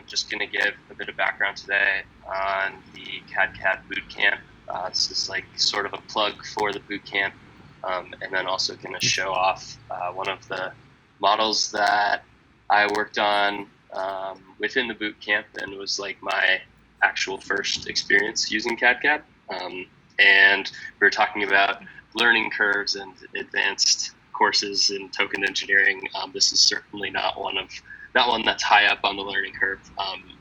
Just going to give a bit of background today on the cadCAD Boot Camp. This is like sort of a plug for the boot camp, and then also going to show off one of the models that I worked on within the boot camp and was like my actual first experience using cadCAD. And we were talking about learning curves and advanced courses in token engineering. This is certainly not one that's high up on the learning curve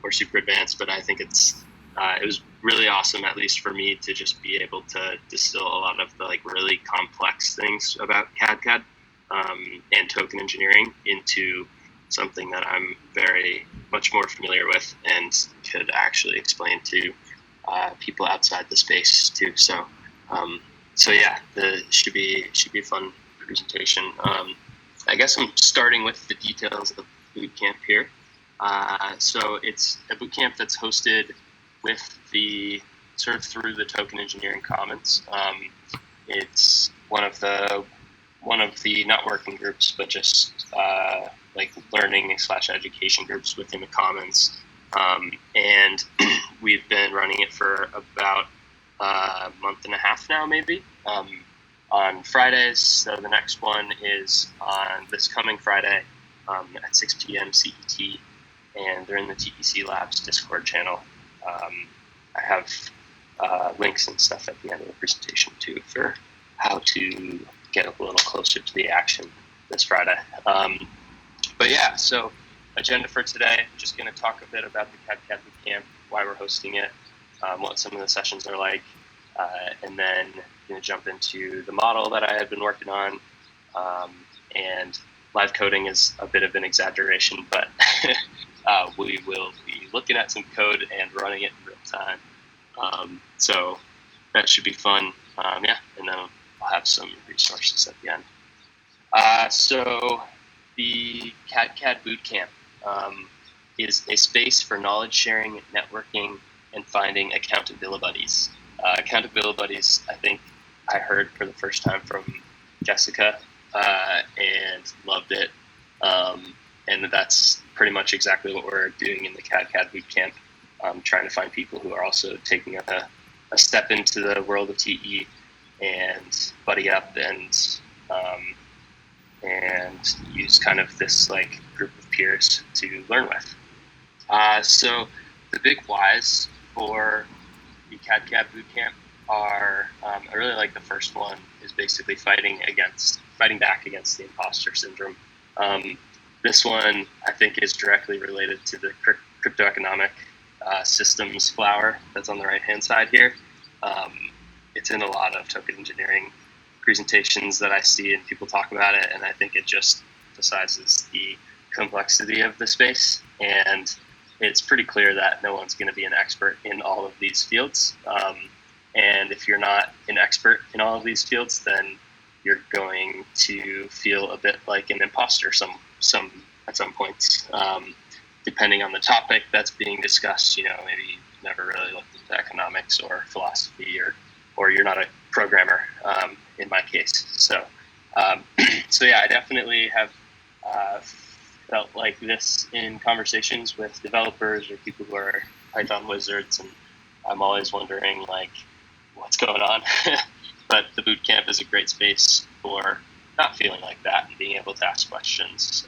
or super advanced, but I think it was really awesome, at least for me, to just be able to distill a lot of the like really complex things about cadCAD and token engineering into something that I'm very much more familiar with and could actually explain to people outside the space too. So yeah, should be a fun presentation. I guess I'm starting with the details of boot camp here. So it's a boot camp that's hosted with the sort of through the Token Engineering Commons. It's one of the not working groups, but just like learning / education groups within the Commons. And we've been running it for about a month and a half now, maybe. On Fridays. So the next one is on this coming Friday at 6 p.m. CET, and they're in the TEC Labs Discord channel. I have links and stuff at the end of the presentation too for how to get a little closer to the action this Friday. But yeah, so agenda for today, just going to talk a bit about the cadCAD Boot Camp, why we're hosting it, what some of the sessions are like, and then going to jump into the model that I had been working on. And live coding is a bit of an exaggeration, but we will be looking at some code and running it in real time. So that should be fun. And then I'll have some resources at the end. So the cadCAD Boot Camp is a space for knowledge sharing, networking, and finding accountability buddies. Accountability buddies, I think I heard for the first time from Jessica and loved it. And that's pretty much exactly what we're doing in the cadCAD Boot Camp, trying to find people who are also taking a step into the world of TE and buddy up and use kind of this like group of peers to learn with. So the big whys for the cadCAD Boot Camp are, I really like the first one, is basically fighting back against the imposter syndrome. This one, I think, is directly related to the cryptoeconomic systems flower that's on the right-hand side here. It's in a lot of token engineering presentations that I see and people talk about it, and I think it just emphasizes the complexity of the space. And it's pretty clear that no one's going to be an expert in all of these fields. And if you're not an expert in all of these fields, then you're going to feel a bit like an imposter at some points, depending on the topic that's being discussed. Maybe you've never really looked into economics or philosophy, or you're not a programmer, in my case. So yeah, I definitely have felt like this in conversations with developers or people who are Python wizards, and I'm always wondering like, what's going on? But the boot camp is a great space for not feeling like that and being able to ask questions.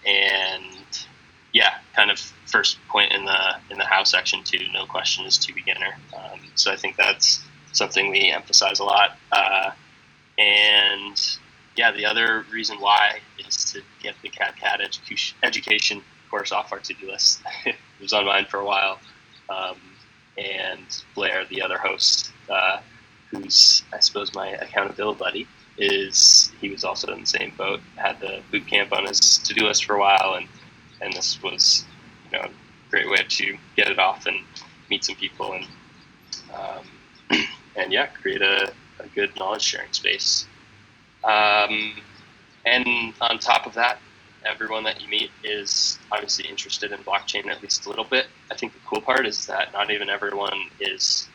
And yeah, kind of first point in the how section too, no question is too beginner. So I think that's something we emphasize a lot. And yeah, the other reason why is to get the cadCAD education course off our to-do list. It was on mine for a while. And Blair, the other host, who's, I suppose, my accountability buddy, he was also in the same boat, had the boot camp on his to-do list for a while, and this was, a great way to get it off and meet some people and yeah, create a good knowledge sharing space. And on top of that, everyone that you meet is obviously interested in blockchain at least a little bit. I think the cool part is that not even everyone is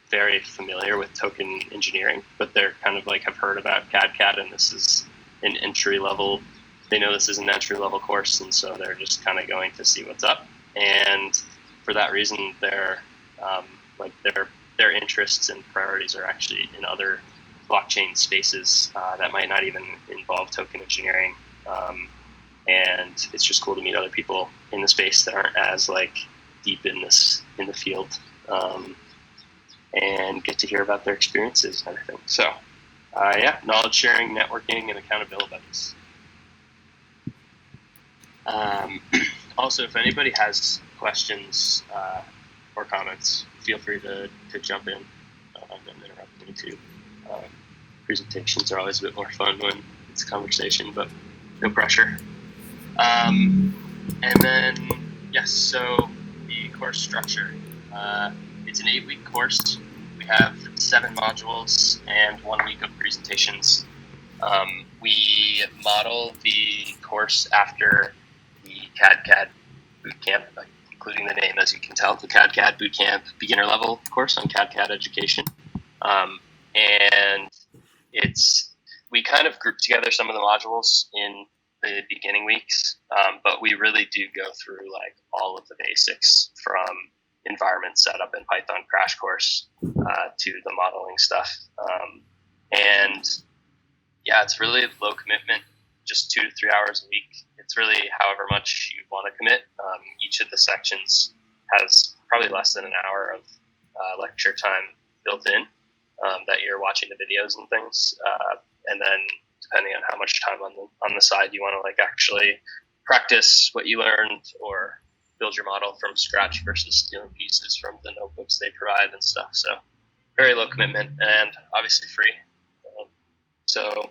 very familiar with token engineering, but they're kind of like have heard about cadCAD, and this is an entry level they know this is an entry-level course, and so they're just kind of going to see what's up. And for that reason, their interests and priorities are actually in other blockchain spaces that might not even involve token engineering. And it's just cool to meet other people in the space that aren't as deep in the field, and get to hear about their experiences and everything. So knowledge sharing, networking, and accountability buddies. Also, if anybody has questions or comments, feel free to jump in and interrupt me too. Presentations are always a bit more fun when it's a conversation, but no pressure. And then, yes, so the course structure. It's an 8-week course. We have 7 modules and 1 week of presentations. We model the course after the cadCAD Boot Camp, including the name, as you can tell, the cadCAD Boot Camp beginner level course on cadCAD education. And we kind of group together some of the modules in the beginning weeks, but we really do go through all of the basics, from environment setup and Python crash course to the modeling stuff. And yeah, it's really low commitment, just 2 to 3 hours a week. It's really however much you want to commit. Each of the sections has probably less than an hour of lecture time built in, that you're watching the videos and things. And then depending on how much time on the side you want to actually practice what you learned or build your model from scratch versus stealing pieces from the notebooks they provide and stuff. So very low commitment and obviously free. So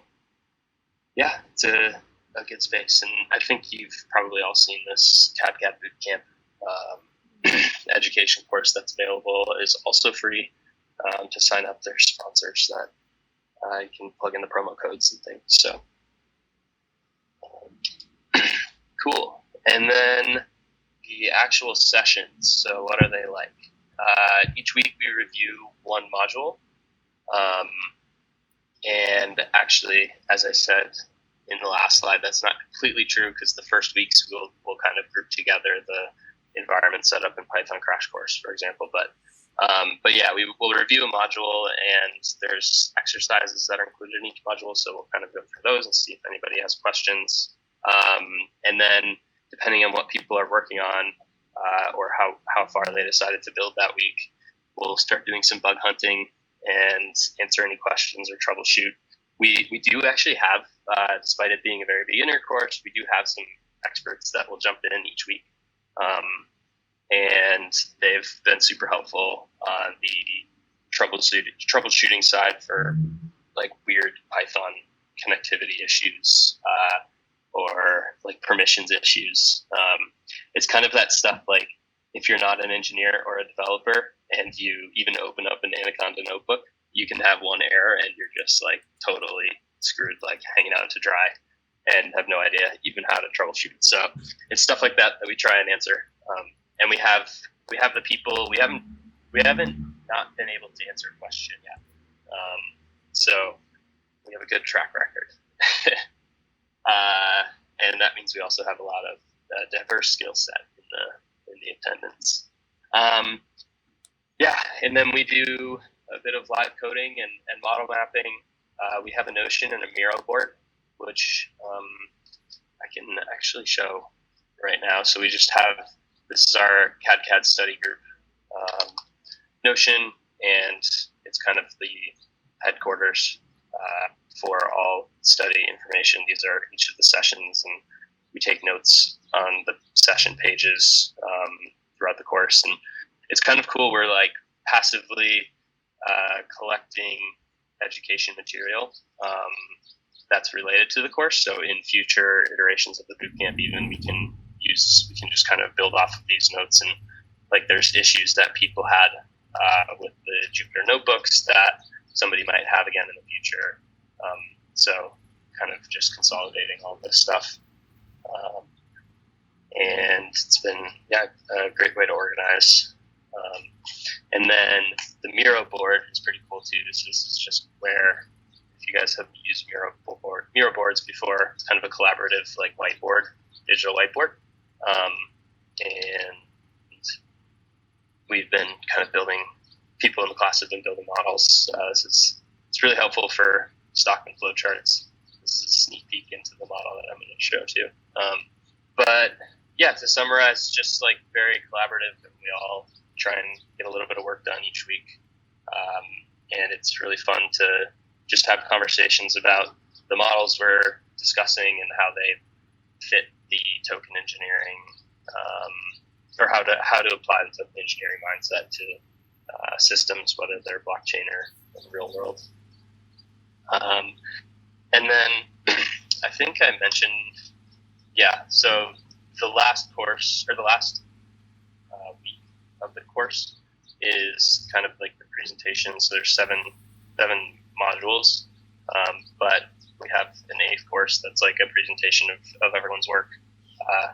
yeah, it's a good space. And I think you've probably all seen this cadCAD Bootcamp education course that's available. Is also free to sign up. Their sponsors that you can plug in the promo codes and things. So cool. And then the actual sessions. So what are they like? Each week we review one module. And actually, as I said in the last slide, that's not completely true, because the first weeks we'll kind of group together the environment setup and Python crash course, for example. But yeah, we'll review a module, and there's exercises that are included in each module. So we'll kind of go through those and see if anybody has questions. And then depending on what people are working on, or how far they decided to build that week, we'll start doing some bug hunting and answer any questions or troubleshoot. We do actually have, despite it being a very beginner course, we do have some experts that will jump in each week. And they've been super helpful on the troubleshooting side for weird Python connectivity issues, or permissions issues. It's kind of that stuff, if you're not an engineer or a developer and you even open up an Anaconda notebook, you can have one error and you're just totally screwed, hanging out to dry, and have no idea even how to troubleshoot. So it's stuff like that we try and answer. And we have the people. We haven't not been able to answer a question yet. So we have a good track record. And that means we also have a lot of diverse skill set in the attendance. Yeah, and then we do a bit of live coding and model mapping. We have a Notion and a Miro board, which I can actually show right now. So we just have, this is our cadCAD study group Notion, and it's kind of the headquarters for all study information. These are each of the sessions, and we take notes on the session pages throughout the course. And it's kind of cool. We're passively collecting education material that's related to the course. So in future iterations of the bootcamp, even we can just kind of build off of these notes. And there's issues that people had with the Jupyter notebooks that somebody might have again in the future. So kind of just consolidating all this stuff. And it's been a great way to organize. And then the Miro board is pretty cool too. This is just where, if you guys have used Miro boards before. It's kind of a collaborative like whiteboard, digital whiteboard. And we've been kind of people in the class have been building models. It's really helpful for Stockman flowcharts. This is a sneak peek into the model that I'm going to show too. But yeah, to summarize, just like very collaborative, and we all try and get a little bit of work done each week. And it's really fun to just have conversations about the models we're discussing and how they fit the token engineering, or how to apply the token engineering mindset to systems, whether they're blockchain or in the real world. And then I think I mentioned, so the last course, or the last week of the course is kind of like the presentation. So there's seven modules, but we have an 8th course that's like a presentation of everyone's work.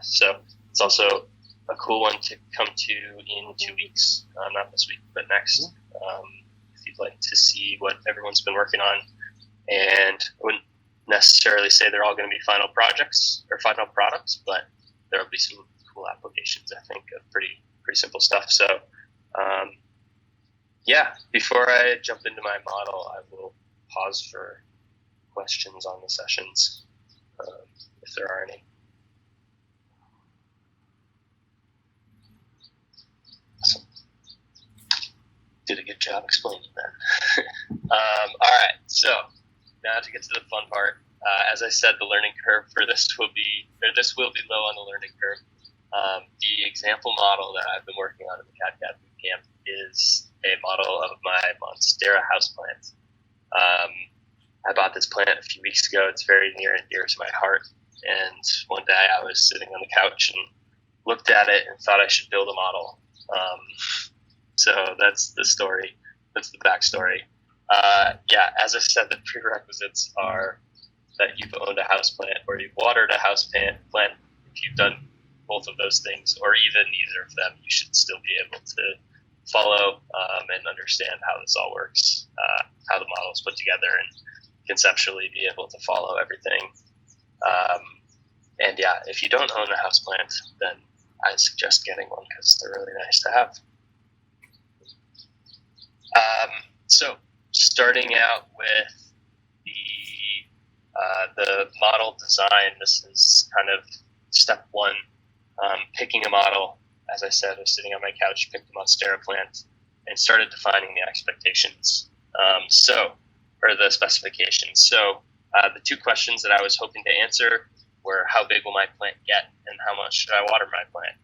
So it's also a cool one to come to in 2 weeks, not this week, but next, if you'd like to see what everyone's been working on. And I wouldn't necessarily say they're all going to be final projects or final products, but there will be some cool applications, I think, of pretty simple stuff. So, before I jump into my model, I will pause for questions on the sessions, if there are any. Awesome. Did a good job explaining that. All right, so now to get to the fun part. As I said, the learning curve for this will be low on the learning curve. The example model that I've been working on in the cadCAD Boot Camp is a model of my Monstera houseplant. I bought this plant a few weeks ago. It's very near and dear to my heart. And one day I was sitting on the couch and looked at it and thought I should build a model. So that's the story. That's the backstory. As I said, the prerequisites are that you've owned a houseplant or you've watered a houseplant. If you've done both of those things, or even neither of them, you should still be able to follow and understand how this all works, how the model is put together, and conceptually be able to follow everything. If you don't own a houseplant, then I suggest getting one because they're really nice to have. So starting out with the model design, this is kind of step one. Picking a model. As I said, I was sitting on my couch, picked a Monstera plant, and started defining the expectations. Or the specifications. So the 2 questions that I was hoping to answer were, how big will my plant get, and how much should I water my plant?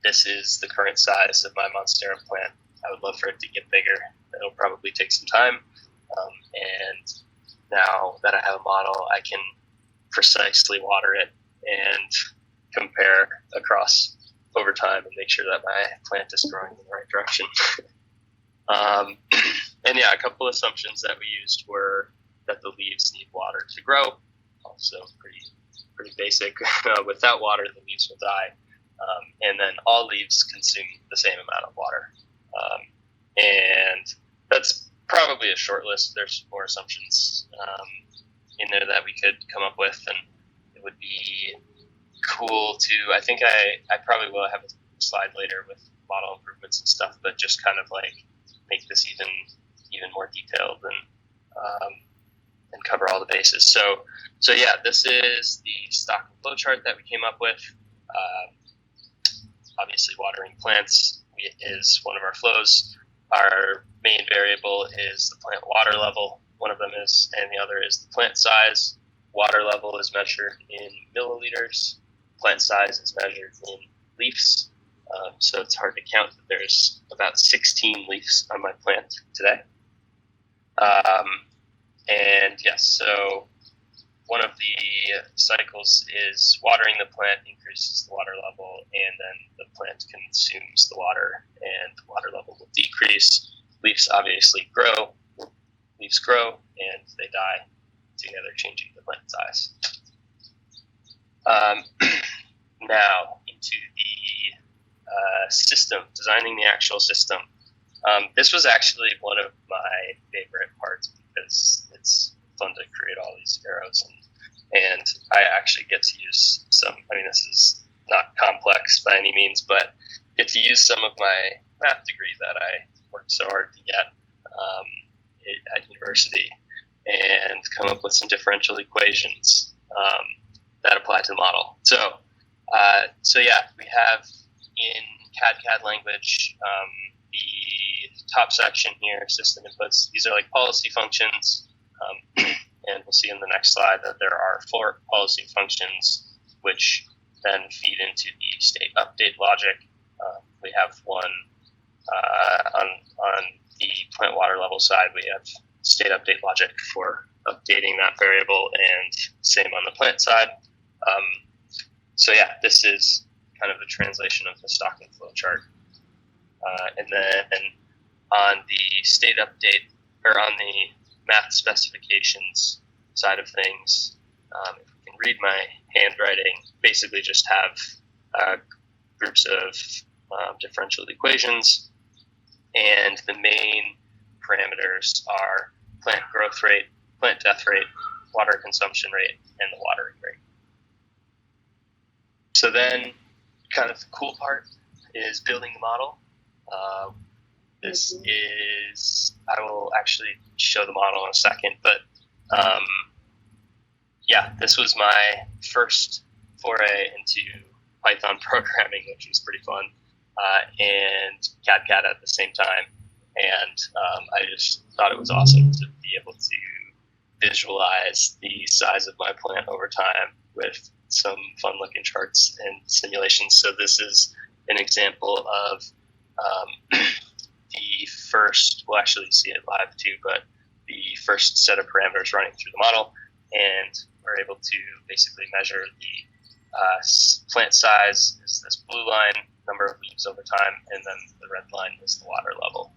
This is the current size of my Monstera plant. I would love for it to get bigger. It'll probably take some time. And now that I have a model, I can precisely water it and compare across over time and make sure that my plant is growing in the right direction. A couple assumptions that we used were that the leaves need water to grow. Also pretty basic. Without water, the leaves will die. And then all leaves consume the same amount of water. And that's probably a short list. There's more assumptions in there that we could come up with, and it would be cool to, I think I probably will have a slide later with model improvements and stuff, but just kind of like make this even more detailed and cover all the bases. So this is the stock flowchart that we came up with. Obviously, watering plants is one of our flows. Our main variable is the plant water level. One of them is, and the other is the plant size. Water level is measured in milliliters. Plant size is measured in leaves. So it's hard to count, but there's about 16 leaves on my plant today. So one of the cycles is watering the plant increases the water level, and then the plant consumes the water, and the water level will decrease. Leaves obviously grow. Leaves grow, and they die, together changing the plant size. Now, into the system, designing the actual system. This was actually one of my favorite parts because it's fun to create all these arrows, and I actually get to use some. I mean, this is not complex by any means, but get to use some of my math degree that I worked so hard to get at university, and come up with some differential equations that apply to the model. So yeah, we have in cadCAD language the top section here, system inputs. These are like policy functions, and we'll see in the next slide that there are 4 policy functions which then feed into the state update logic. We have one on the plant water level side. We have state update logic for updating that variable, and same on the plant side. So yeah, this is kind of the translation of the stocking flow chart. And then on the state update, or on the math specifications side of things, if you can read my handwriting, basically just have groups of differential equations, and the main parameters are plant growth rate, plant death rate, water consumption rate, and the watering rate. So then, kind of the cool part is building the model. This is, I will actually show the model in a second, but yeah, this was my first foray into Python programming, which was pretty fun, and cadCAD at the same time. And I just thought it was awesome to be able to visualize the size of my plant over time with some fun-looking charts and simulations. So this is an example of the first, we'll actually see it live too, but the first set of parameters running through the model, and we're able to basically measure the plant size is this blue line, number of leaves over time, and then the red line is the water level.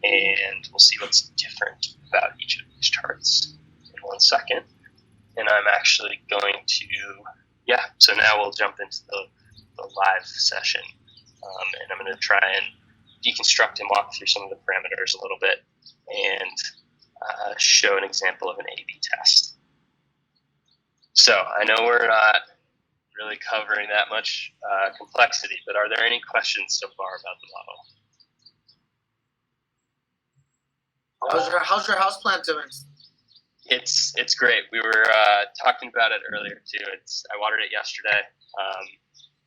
And we'll see what's different about each of these charts in one second. And I'm actually going to, so now we'll jump into the live session. And I'm going to try and deconstruct and walk through some of the parameters a little bit, and show an example of an A/B test. So I know we're not really covering that much complexity, but are there any questions so far about the model? How's your houseplant doing? It's great. We were talking about it earlier too. I watered it yesterday.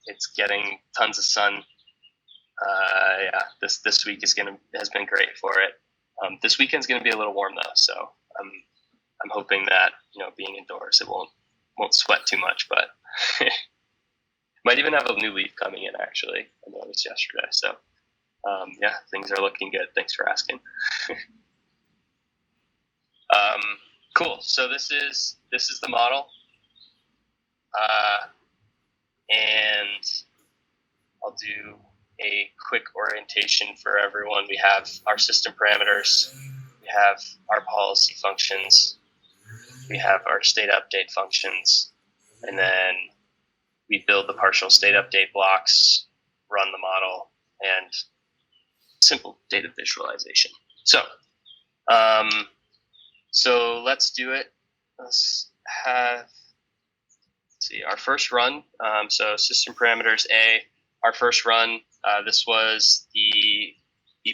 It's getting tons of sun. This week has been great for it. This weekend's going to be a little warm though, so I'm hoping that being indoors it won't sweat too much, but might even have a new leaf coming in. Actually, I noticed yesterday. So things are looking good. Thanks for asking. Cool. So this is the model, and I'll do a quick orientation for everyone. We have our system parameters, we have our policy functions, we have our state update functions, and then we build the partial state update blocks, run the model, and simple data visualization. So let's do it. Let's see our first run. So system parameters A, our first run. This was the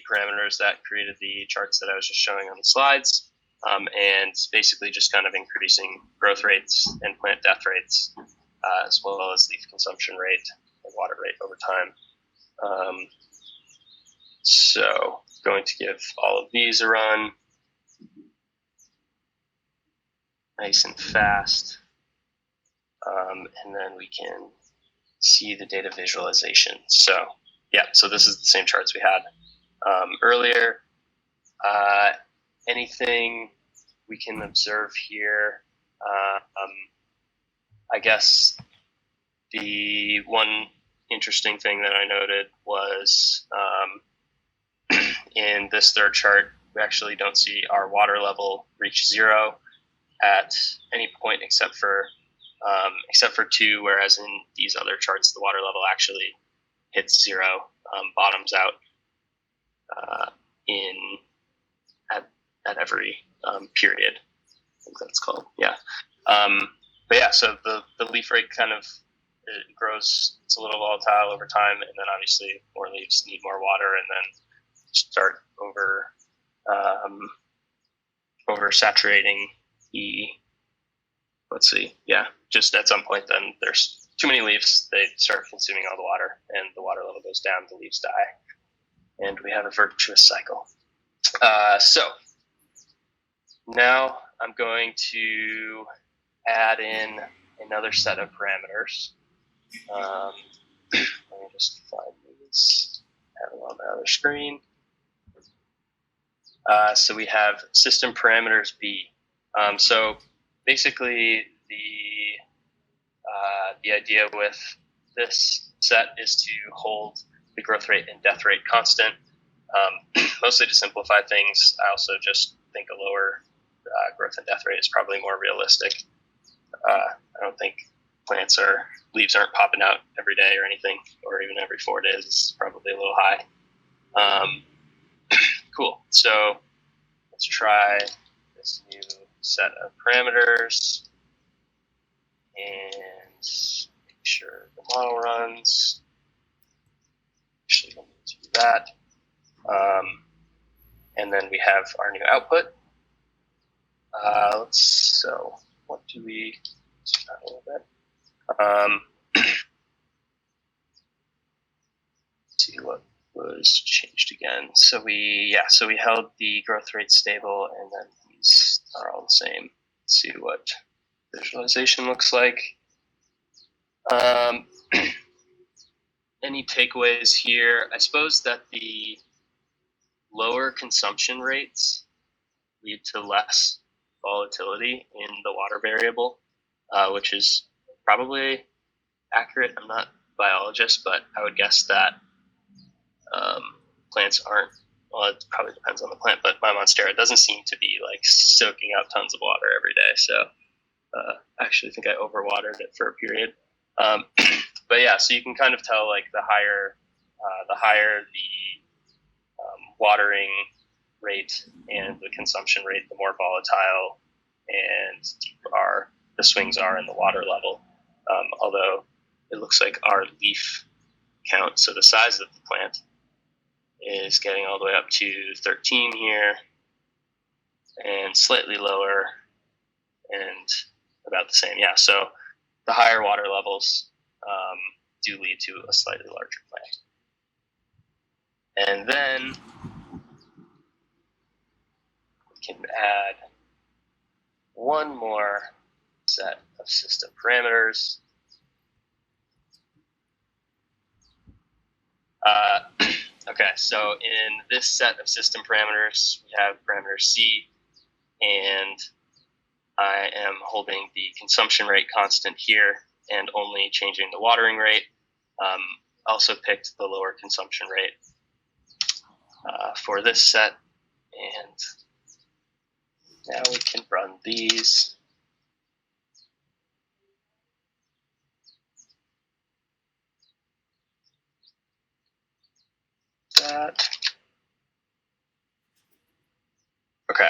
parameters that created the charts that I was just showing on the slides, and basically just kind of increasing growth rates and plant death rates, as well as leaf consumption rate and water rate over time. So going to give all of these a run. Nice and fast, and then we can see the data visualization. So this is the same charts we had earlier. Anything we can observe here? I guess the one interesting thing that I noted was in this third chart, we actually don't see our water level reach 0 at any point except for 2, whereas in these other charts the water level actually hits 0, bottoms out in at every period. I think that's called. Yeah. But yeah, so the leaf rate kind of it grows. It's a little volatile over time, and then obviously more leaves need more water, and then start over saturating the. Let's see. Yeah, just at some point, then there's too many leaves. They start consuming all the water, and the water level goes down. The leaves die, and we have a virtuous cycle. So now I'm going to add in another set of parameters. Let me just find these. Have them on my other screen. So we have system parameters B. So basically, the idea with this set is to hold the growth rate and death rate constant. Mostly to simplify things. I also just think a lower growth and death rate is probably more realistic. I don't think leaves aren't popping out every day or anything, or even every 4 days. It's probably a little high. Cool. So let's try this new set of parameters and make sure the model runs. Actually, let me do that. And then we have our new output. So what do we? Let's try a little bit. See what was changed again. So we held the growth rate stable, and then these are all the same. Let's see what visualization looks like. Any takeaways here? I suppose that the lower consumption rates lead to less volatility in the water variable, which is probably accurate. I'm not a biologist, but I would guess that plants aren't, well, it probably depends on the plant, but my Monstera doesn't seem to be like soaking up tons of water every day. So I actually think I overwatered it for a period. But yeah, so you can kind of tell like the higher the watering rate and the consumption rate, the more volatile and deep the swings are in the water level. Although it looks like our leaf count, so the size of the plant, is getting all the way up to 13 here, and slightly lower, and about the same. Yeah, so the higher water levels do lead to a slightly larger plant. And then we can add one more set of system parameters. Okay, so in this set of system parameters, we have parameter C, and I am holding the consumption rate constant here and only changing the watering rate. Also picked the lower consumption rate for this set, and now we can run these. Okay,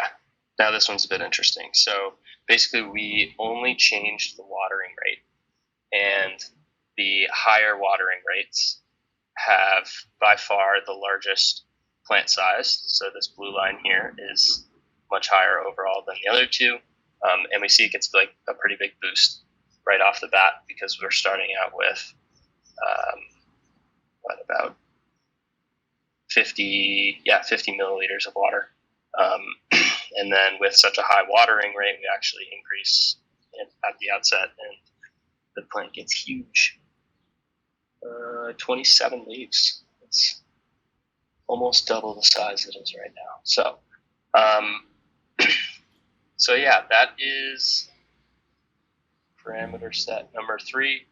now this one's a bit interesting. So basically we only changed the watering rate, and the higher watering rates have by far the largest plant size. So this blue line here is much higher overall than the other two. And we see it gets like a pretty big boost right off the bat because we're starting out with about 50 milliliters of water. And then with such a high watering rate, we actually increase at the outset, and the plant gets huge. 27 leaves. It's almost double the size it is right now. So, so yeah, that is parameter set number 3,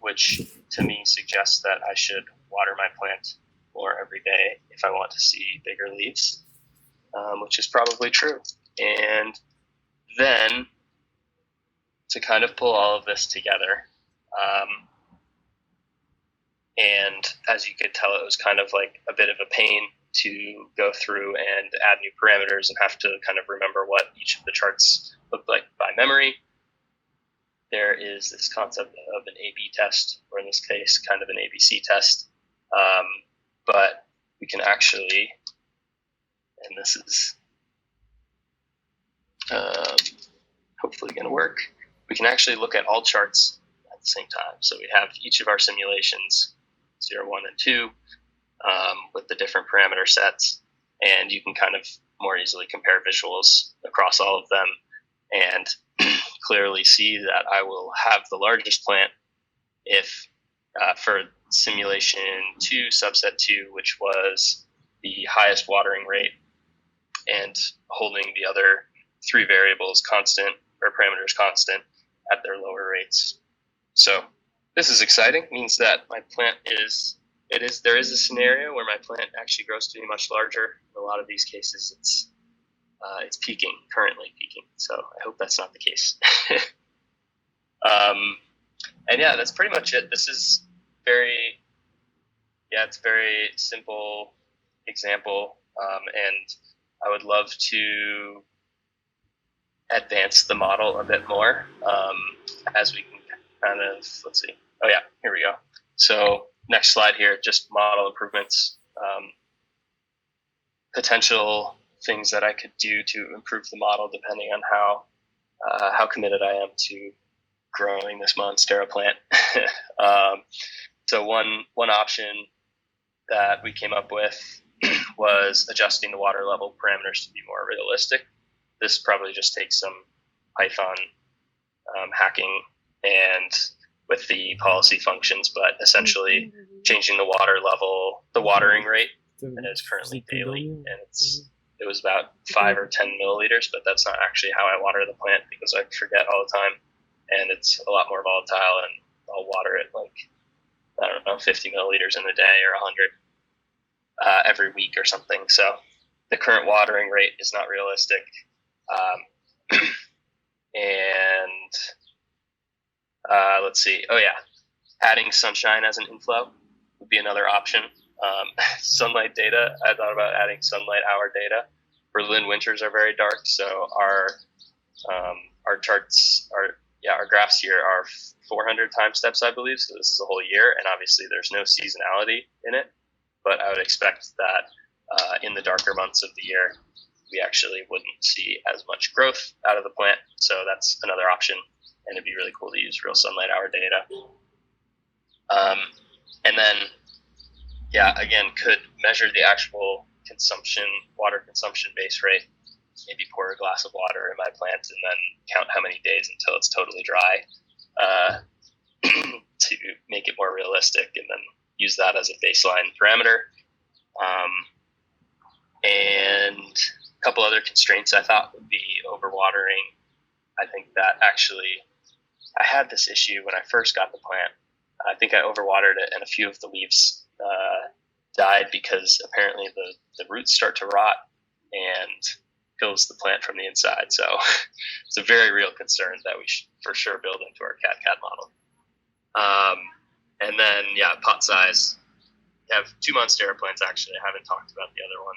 which to me suggests that I should water my plant more every day if I want to see bigger leaves, which is probably true. And then to kind of pull all of this together, and as you could tell, it was kind of like a bit of a pain to go through and add new parameters and have to kind of remember what each of the charts look like by memory. There is this concept of an A/B test, or in this case, kind of an ABC test. But we can actually, and this is hopefully going to work, we can actually look at all charts at the same time. So we have each of our simulations, 0, 1, and 2, with the different parameter sets, and you can kind of more easily compare visuals across all of them and clearly see that I will have the largest plant if for simulation 2, subset 2, which was the highest watering rate and holding the other 3 variables constant, or parameters constant, at their lower rates. So this is exciting. It means that my plant there is a scenario where my plant actually grows to be much larger. In a lot of these cases, it's currently peaking. So I hope that's not the case. And yeah, that's pretty much it. This is it's a very simple example. And I would love to advance the model a bit more as we can kind of, let's see. Oh yeah, here we go. So next slide here, just model improvements, potential things that I could do to improve the model depending on how committed I am to growing this Monstera plant. So one option that we came up with was adjusting the water level parameters to be more realistic. This probably just takes some Python hacking and with the policy functions, but essentially changing the water level, the watering rate, and it's currently daily, and it was about 5 or 10 milliliters, but that's not actually how I water the plant because I forget all the time, and it's a lot more volatile, and I'll water it like, I don't know, 50 milliliters in a day or 100 every week or something. So the current watering rate is not realistic. And let's see. Oh yeah, adding sunshine as an inflow would be another option. Sunlight data. I thought about adding sunlight hour data. Berlin winters are very dark, so our charts our graphs here are 400 time steps, I believe. So this is a whole year, and obviously there's no seasonality in it. But I would expect that in the darker months of the year, we actually wouldn't see as much growth out of the plant. So that's another option, and it'd be really cool to use real sunlight hour data. And then, again, could measure the actual water consumption base rate, maybe pour a glass of water in my plant and then count how many days until it's totally dry to make it more realistic, and then use that as a baseline parameter. And a couple other constraints I thought would be overwatering. I think that actually I had this issue when I first got the plant. I think I overwatered it, and a few of the leaves died because apparently the roots start to rot and kills the plant from the inside. So it's a very real concern that we should for sure build into our cadCAD model. And then, pot size. I have 2 Monstera plants, actually. I haven't talked about the other one.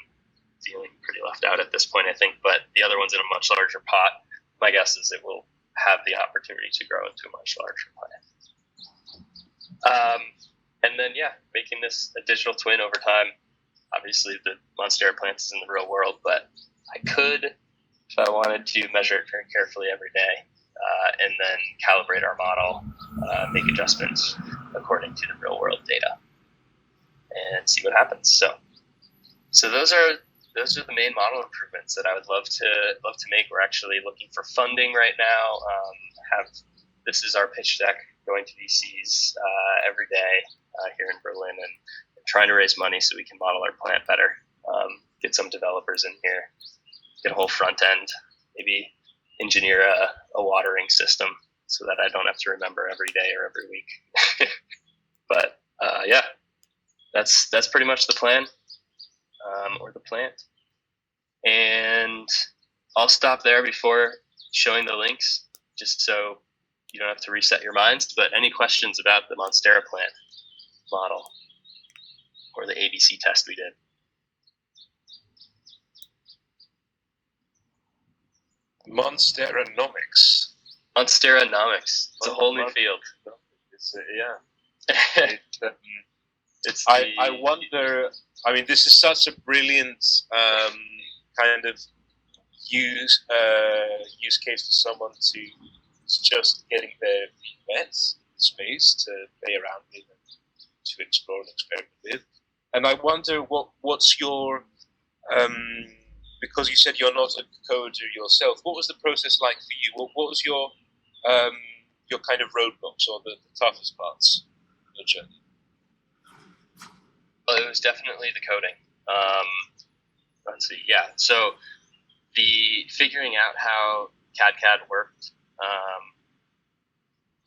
Feeling pretty left out at this point, I think, but the other one's in a much larger pot. My guess is it will have the opportunity to grow into a much larger plant. And then, making this a digital twin over time. Obviously, the Monstera plant is in the real world, but I could, if I wanted to, measure it very carefully every day, and then calibrate our model, make adjustments according to the real world data, and see what happens. So those are the main model improvements that I would love to make. We're actually looking for funding right now. This is our pitch deck going to VCs every day here in Berlin, and trying to raise money so we can model our plant better. Get some developers in here, get a whole front end, maybe engineer a watering system so that I don't have to remember every day or every week. But that's pretty much the plan. Or the plant. And I'll stop there before showing the links, just so you don't have to reset your minds. But any questions about the Monstera plant model or the ABC test we did? Monsteronomics. Monsteronomics. It's a whole new field. It's, I wonder. I mean, this is such a brilliant kind of use case for someone to just getting their feet wet, space to play around with and to explore and experiment with. And I wonder what's your because you said you're not a coder yourself. What was the process like for you? What was your kind of roadblocks or the toughest parts of the journey? Well, it was definitely the coding. Let's see. Yeah. So the figuring out how cadCAD worked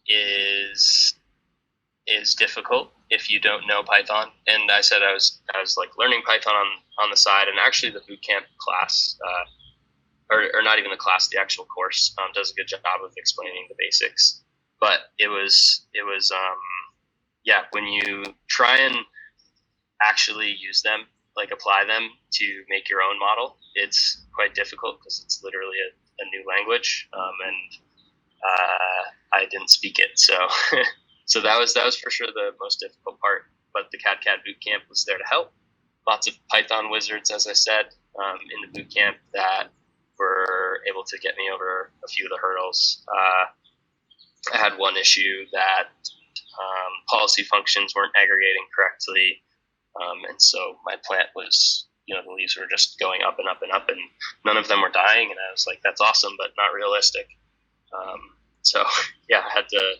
is difficult if you don't know Python. And I said I was like learning Python on the side, and actually the Boot Camp class, or not even the class, the actual course does a good job of explaining the basics. But it was when you try and actually use them, like apply them to make your own model, it's quite difficult because it's literally a new language, and I didn't speak it, so so that was for sure the most difficult part. But the cadCAD boot camp was there to help. Lots of Python wizards, as I said, in the boot camp that were able to get me over a few of the hurdles. I had one issue that policy functions weren't aggregating correctly, and so my plant was, the leaves were just going up and up and up, and none of them were dying. And I was like, that's awesome, but not realistic. So yeah, I had to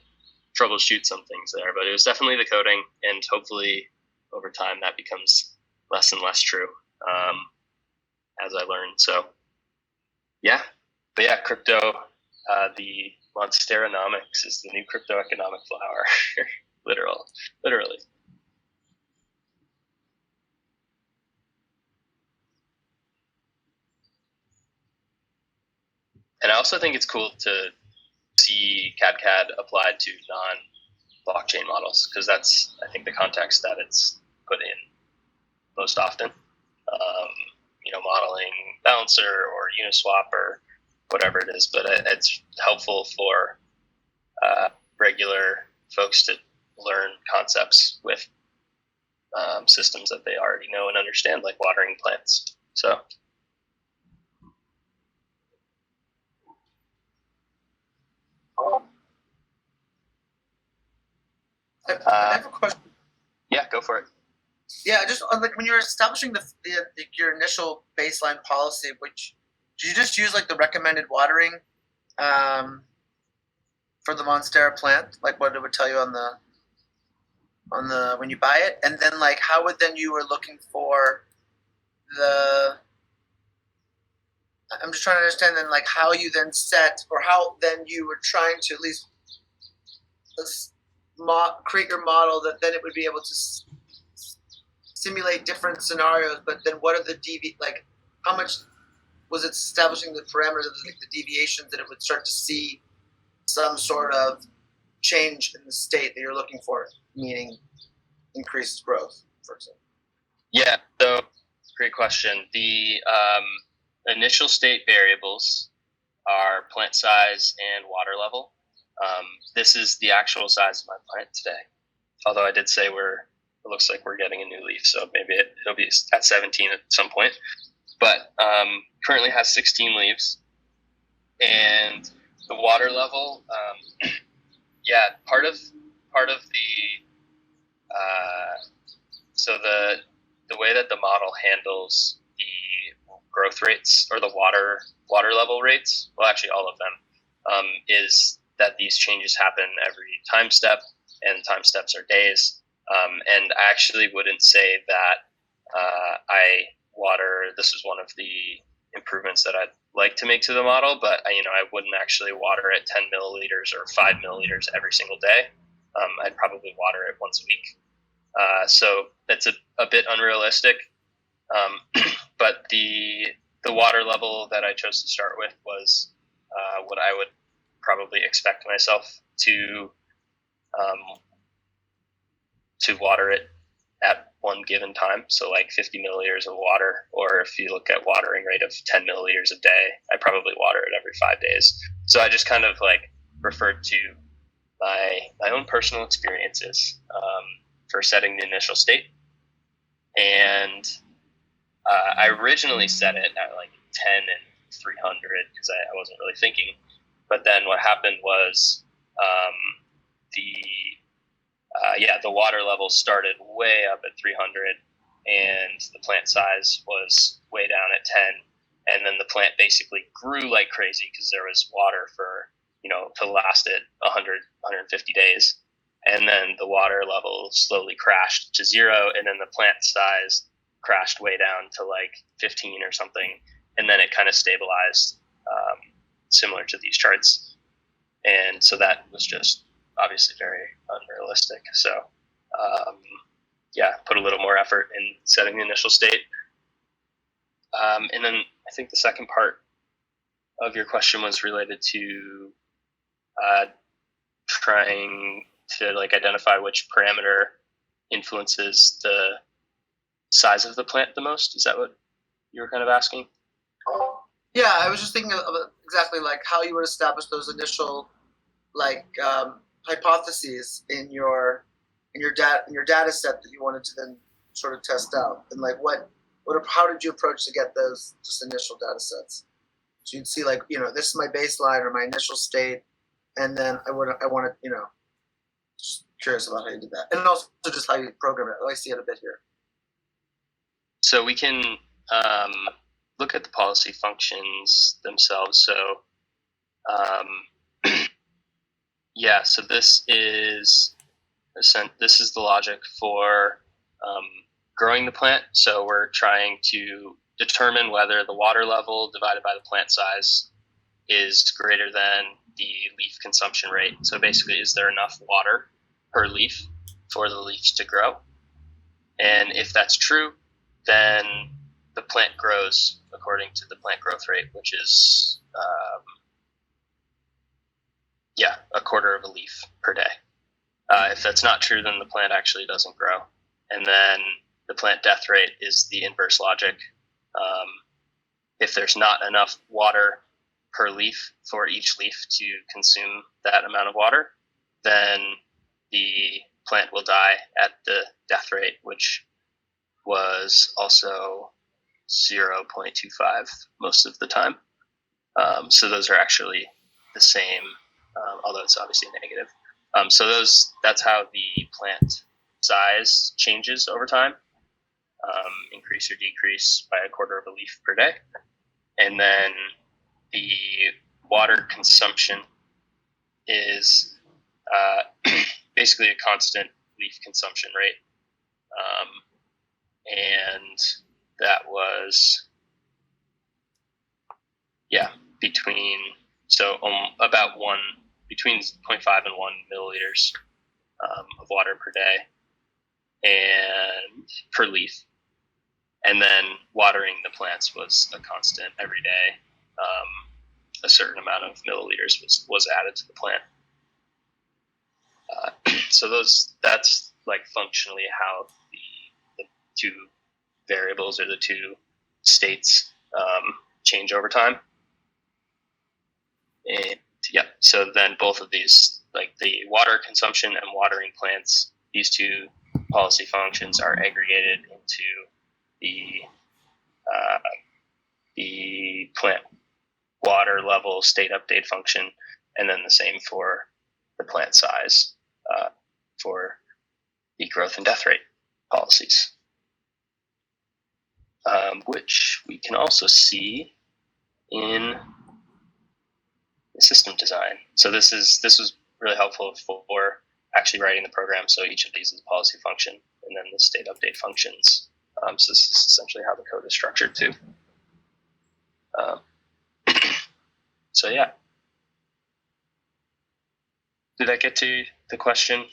troubleshoot some things there, but it was definitely the coding, and hopefully over time that becomes less and less true as I learn. So yeah, but yeah, crypto, the Monsteronomics is the new crypto economic flower, literally. And I also think it's cool to see cadCAD applied to non-blockchain models, because that's, I think, the context that it's put in most often. Modeling Balancer or Uniswap or whatever it is, but it's helpful for regular folks to learn concepts with systems that they already know and understand, like watering plants. So. I have a question. Yeah, go for it. Yeah, just like when you're establishing your initial baseline policy, which did you just use like the recommended watering for the Monstera plant, like what it would tell you on the when you buy it, and then like how would then you were looking for the. I'm just trying to understand then like how you then set, or how then you were trying to at least create your model that then it would be able to simulate different scenarios, but then what are the like how much was it establishing the parameters of the deviations that it would start to see some sort of change in the state that you're looking for, meaning increased growth, for example? Yeah, so great question. The initial state variables are plant size and water level. This is the actual size of my plant today. Although I did say it looks like we're getting a new leaf, so maybe it'll be at 17 at some point. But currently has 16 leaves, and the water level. Part of the so the way that the model handles the growth rates or the water level rates, well, actually all of them, is that these changes happen every time step, and time steps are days. And I actually wouldn't say that I water. This is one of the improvements that I'd like to make to the model, but I wouldn't actually water it 10 milliliters or 5 milliliters every single day. I'd probably water it once a week. So that's a bit unrealistic. But the water level that I chose to start with was what I would probably expect myself to water it at one given time. So like 50 milliliters of water, or if you look at watering rate of 10 milliliters a day, I probably water it every 5 days. So I just kind of like referred to my own personal experiences for setting the initial state. And I originally set it at like 10 and 300 because I wasn't really thinking. But then what happened was the water level started way up at 300, and the plant size was way down at 10. And then the plant basically grew like crazy because there was water for, to last it 100, 150 days. And then the water level slowly crashed to 0, and then the plant size crashed way down to like 15 or something. And then it kind of stabilized, similar to these charts. And so that was just obviously very unrealistic. So, put a little more effort in setting the initial state. And then I think the second part of your question was related to trying to like identify which parameter influences the size of the plant the most. Is that what you were kind of asking? Yeah, I was just thinking of exactly like how you would establish those initial like hypotheses in your data set that you wanted to then sort of test out, and like how did you approach to get those just initial data sets? So you'd see like, this is my baseline or my initial state, and then I wanted, just curious about how you did that, and also just how you program it. I see it a bit here. So we can look at the policy functions themselves. So so this is the logic for growing the plant. So we're trying to determine whether the water level divided by the plant size is greater than the leaf consumption rate. So basically, is there enough water per leaf for the leaves to grow? And if that's true, then the plant grows according to the plant growth rate, which is a quarter of a leaf per day. If that's not true, then the plant actually doesn't grow. And then the plant death rate is the inverse logic. If there's not enough water per leaf for each leaf to consume that amount of water, then the plant will die at the death rate, which was also 0.25 most of the time. So those are actually the same, although it's obviously negative. So that's how the plant size changes over time, increase or decrease by a quarter of a leaf per day. And then the water consumption is basically a constant leaf consumption rate. And that was, between 0.5 and 1 milliliters of water per day and per leaf. And then watering the plants was a constant every day. A certain amount of milliliters was added to the plant. So that's like functionally how the two variables or the two states change over time. And so then both of these, like the water consumption and watering plants, these two policy functions are aggregated into the plant water level state update function, and then the same for the plant size for the growth and death rate policies, which we can also see in the system design. So this was really helpful for actually writing the program. So each of these is a policy function, and then the state update functions. So this is essentially how the code is structured too. So yeah. Did I get to the question?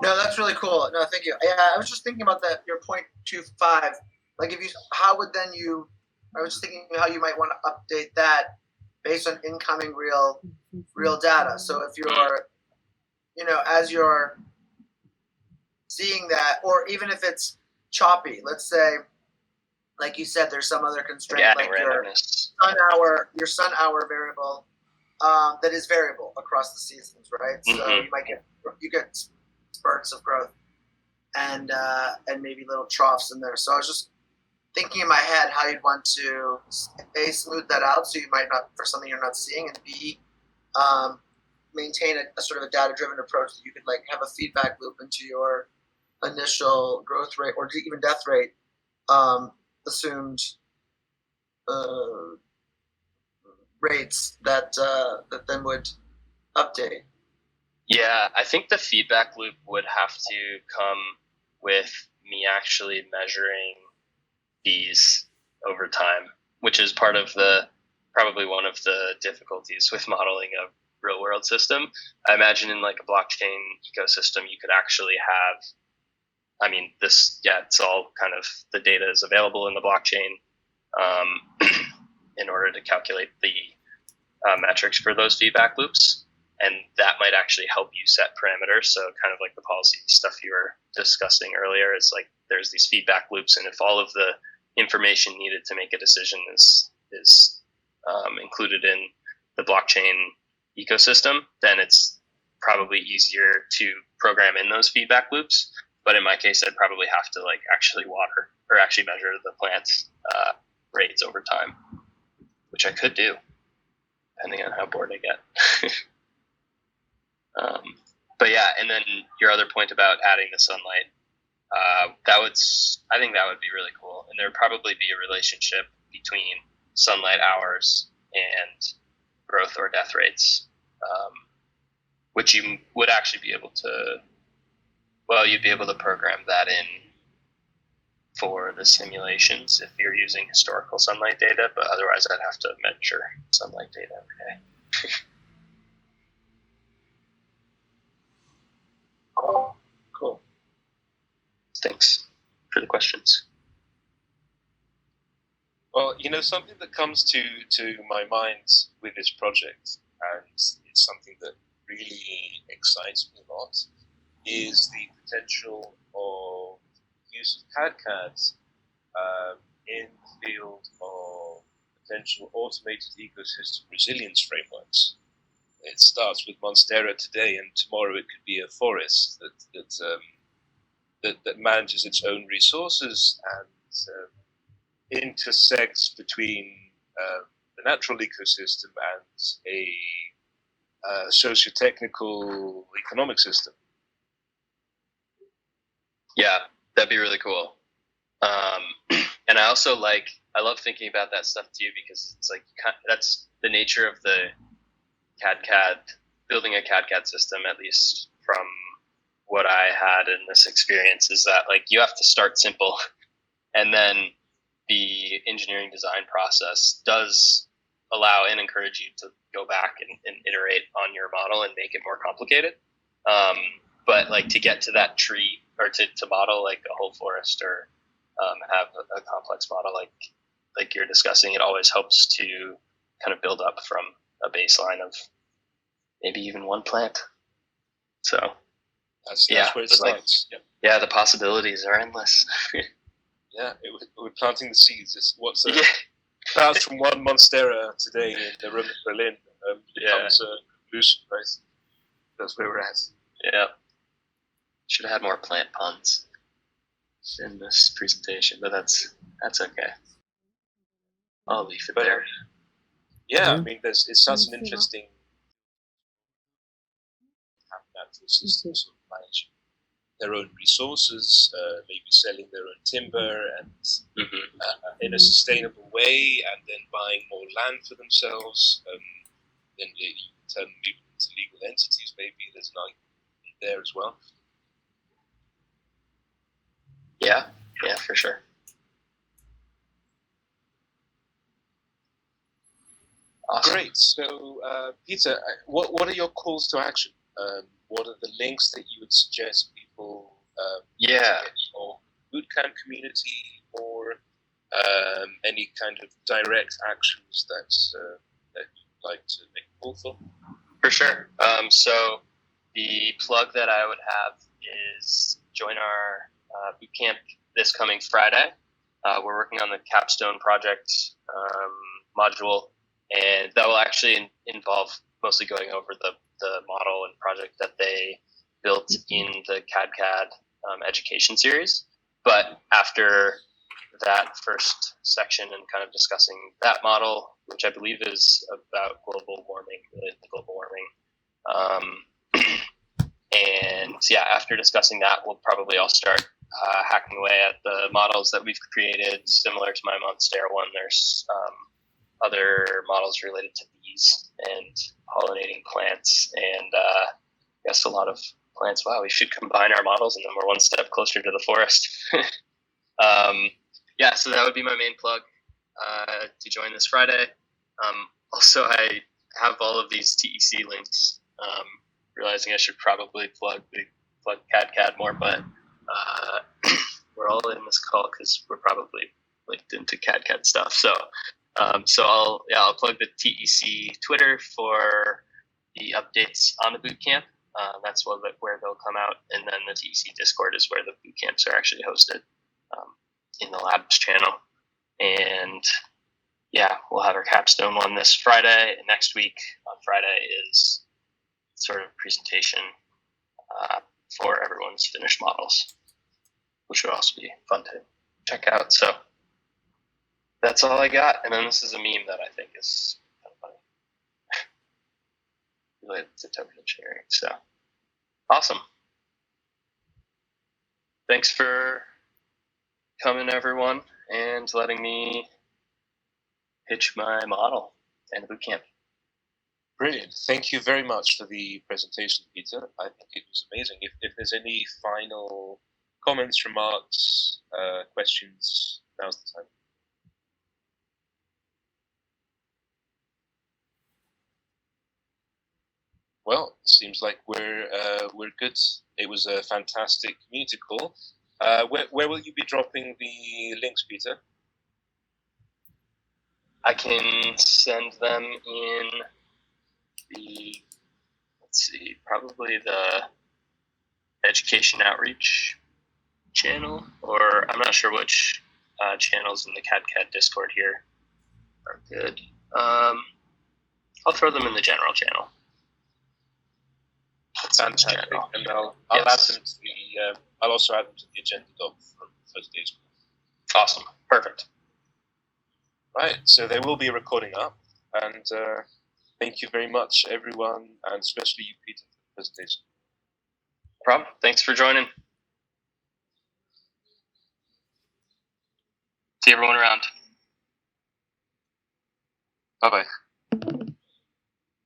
No, that's really cool. No, thank you. Yeah, I was just thinking about that. Your 0.25. Like, I was just thinking how you might want to update that based on incoming real data. So if you're, as you're seeing that, or even if it's choppy, let's say, like you said, there's some other constraint, like your sun hour variable that is variable across the seasons, right? Mm-hmm. So you get spurts of growth and maybe little troughs in there. So I was just thinking in my head how you'd want to A, smooth that out so you might not, for something you're not seeing, and B, maintain a sort of a data-driven approach that you could like have a feedback loop into your initial growth rate or even death rate assumed rates that then would update. Yeah, I think the feedback loop would have to come with me actually measuring these over time, which is part of probably one of the difficulties with modeling a real world system. I imagine in like a blockchain ecosystem, you could actually have, it's all kind of, the data is available in the blockchain in order to calculate the metrics for those feedback loops. And that might actually help you set parameters. So kind of like the policy stuff you were discussing earlier is like, there's these feedback loops. And if all of the information needed to make a decision is included in the blockchain ecosystem, then it's probably easier to program in those feedback loops. But in my case, I'd probably have to like actually water or actually measure the plant's rates over time, which I could do, depending on how bored I get. But yeah, and then your other point about adding the sunlight, I think that would be really cool. And there would probably be a relationship between sunlight hours and growth or death rates, which you would actually be able to, you'd be able to program that in for the simulations if you're using historical sunlight data, but otherwise I'd have to measure sunlight data every day. Cool. Thanks for the questions. Well, something that comes to my mind with this project, and it's something that really excites me a lot, is the potential of use of cadCAD in the field of potential automated ecosystem resilience frameworks. It starts with Monstera today, and tomorrow it could be a forest that manages its own resources and intersects between the natural ecosystem and a socio-technical economic system. Yeah, that'd be really cool. And I also I love thinking about that stuff too, because it's like, that's the nature of the cadCAD, building a cadCAD system, at least from what I had in this experience, is that like you have to start simple, and then the engineering design process does allow and encourage you to go back and iterate on your model and make it more complicated. But like to get to that tree, or to model like a whole forest, or have a complex model like you're discussing, it always helps to kind of build up from a baseline of maybe even one plant. So that's where it starts. Like, yeah, the possibilities are endless. Yeah, we're planting the seeds. It's what's starts from one Monstera today in the room in Berlin becomes a conclusion, right? That's where we're at. Yeah. Should have had more plant puns in this presentation, but that's okay. I'll leave it there. Yeah, I mean, it's such an interesting natural systems of managing their own resources, maybe selling their own timber and in a sustainable way, and then buying more land for themselves. Then you turn them into legal entities. Maybe there's an argument there as well. Yeah, for sure. Awesome. Great. So, Peter, what are your calls to action? What are the links that you would suggest people get for Boot Camp community, or any kind of direct actions that you'd like to make a call for? For sure. So the plug that I would have is join our boot camp this coming Friday. We're working on the capstone project module, and that will actually involve mostly going over the model and project that they built in the cadCAD education series. But after that first section and kind of discussing that model, which I believe is about global warming, related to global warming. And yeah, after discussing that, we'll probably all start hacking away at the models that we've created, similar to my Monstera one. There's other models related to bees and pollinating plants, and I guess a lot of plants. Wow, we should combine our models, and then we're one step closer to the forest. Yeah, so that would be my main plug to join this Friday. Also, I have all of these TEC links. Realizing I should probably plug cadCAD more, but we're all in this call because we're probably linked into cadCAD stuff. So I'll plug the TEC Twitter for the updates on the boot camp. That's where they'll come out, and then the TEC Discord is where the boot camps are actually hosted in the Labs channel. And yeah, we'll have our capstone one this Friday, and next week on Friday is sort of presentation for everyone's finished models, which would also be fun to check out. So that's all I got. And then this is a meme that I think is kind of funny related to token sharing. So awesome. Thanks for coming, everyone, and letting me pitch my model and the bootcamp. Brilliant. Thank you very much for the presentation, Peter. I think it was amazing. If there's any final comments, remarks, questions, now's the time. Well, seems like we're good. It was a fantastic community call. Where will you be dropping the links, Peter? I can send them in probably the education outreach channel, or I'm not sure which channels in the cadCAD Discord here are good. I'll throw them in the general channel. Fantastic. General. And I'll add them to the. I'll also add them to the agenda doc for Thursday's. Awesome. Perfect. Right. So there will be a recording up, and thank you very much, everyone, and especially you, Peter, for the presentation. No problem. Thanks for joining. See everyone around. Bye-bye.